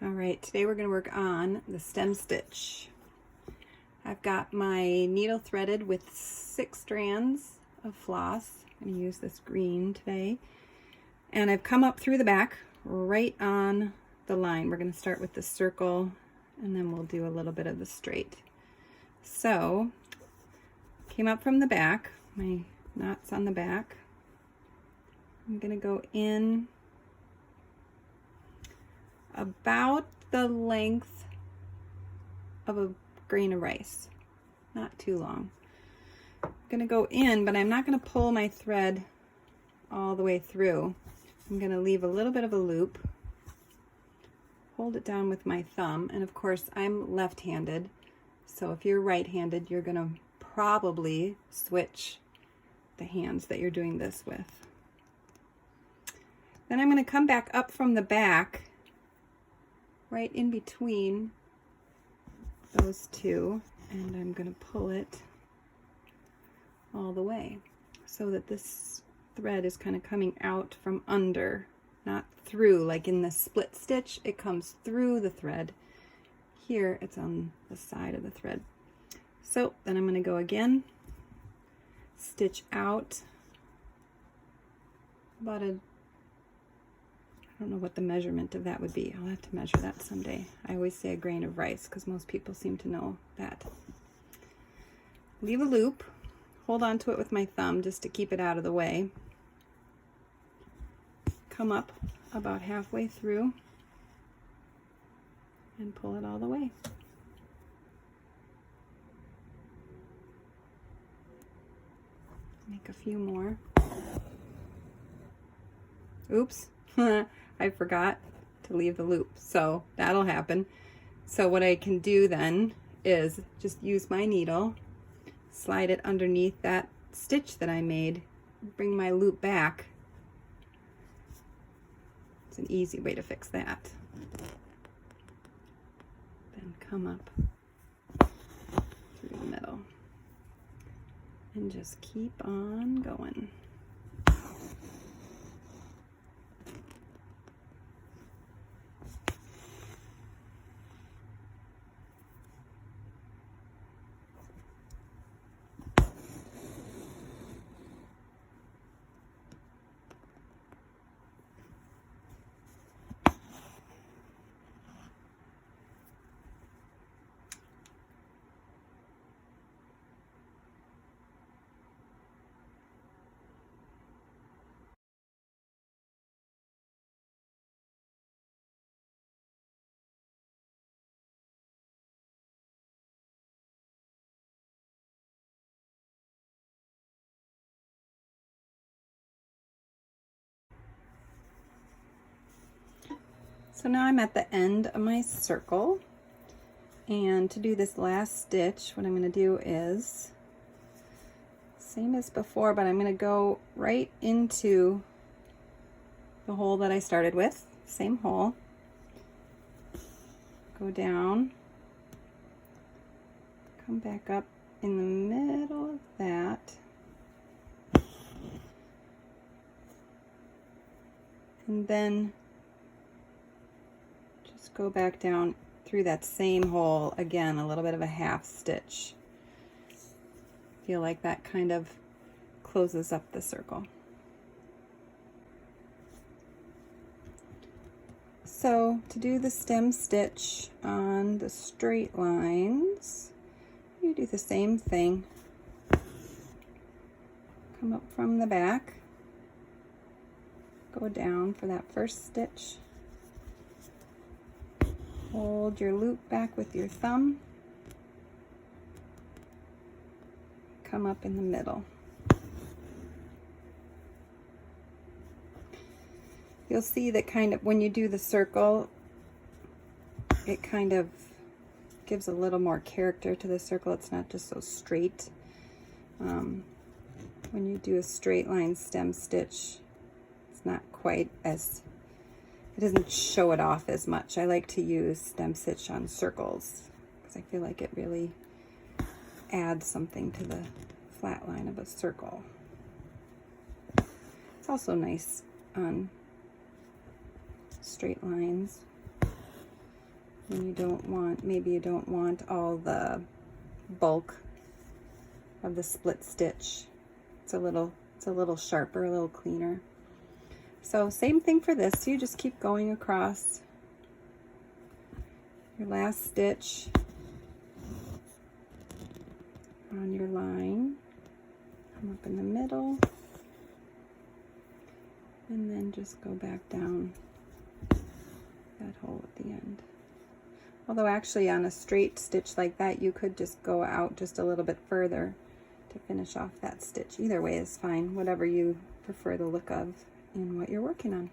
All right, today we're going to work on the stem stitch. I've got my needle threaded with 6 strands of floss. I'm going to use this green today. And I've come up through the back right on the line. We're going to start with the circle and then we'll do a little bit of the straight. So, came up from the back, my knot's on the back. I'm going to go in about the length of a grain of rice, not too long. I'm going to go in, but I'm not going to pull my thread all the way through. I'm going to leave a little bit of a loop, hold it down with my thumb, and of course I'm left-handed, so if you're right-handed you're going to probably switch the hands that you're doing this with. Then I'm going to come back up from the back right in between those two, and I'm going to pull it all the way so that this thread is kind of coming out from under, not through. Like in the split stitch, it comes through the thread. Here it's on the side of the thread. So then I'm going to go again, stitch out about I don't know what the measurement of that would be. I'll have to measure that someday. I always say a grain of rice because most people seem to know that. Leave a loop, hold on to it with my thumb just to keep it out of the way. Come up about halfway through and pull it all the way. Make a few more. Oops. I forgot to leave the loop, so that'll happen. So what I can do then is just use my needle, slide it underneath that stitch that I made, bring my loop back. It's an easy way to fix that. Then come up through the middle and just keep on going. So now I'm at the end of my circle, and to do this last stitch, what I'm going to do is same as before, but I'm going to go right into the hole that I started with, same hole, go down, come back up in the middle of that, and then go back down through that same hole again, a little bit of a half stitch. Feel like that kind of closes up the circle. So to do the stem stitch on the straight lines, you do the same thing. Come up from the back, go down for that first stitch. Hold your loop back with your thumb, come up in the middle. You'll see that kind of when you do the circle, it kind of gives a little more character to the circle. It's not just so straight. When you do a straight line stem stitch, it's not quite as it doesn't show it off as much. I like to use stem stitch on circles because I feel like it really adds something to the flat line of a circle. It's also nice on straight lines. And you don't want, maybe you don't want all the bulk of the split stitch. It's a little sharper, a little cleaner. So same thing for this. You just keep going across your last stitch on your line. Come up in the middle, and then just go back down that hole at the end. Although actually on a straight stitch like that, you could just go out just a little bit further to finish off that stitch. Either way is fine, whatever you prefer the look of in what you're working on.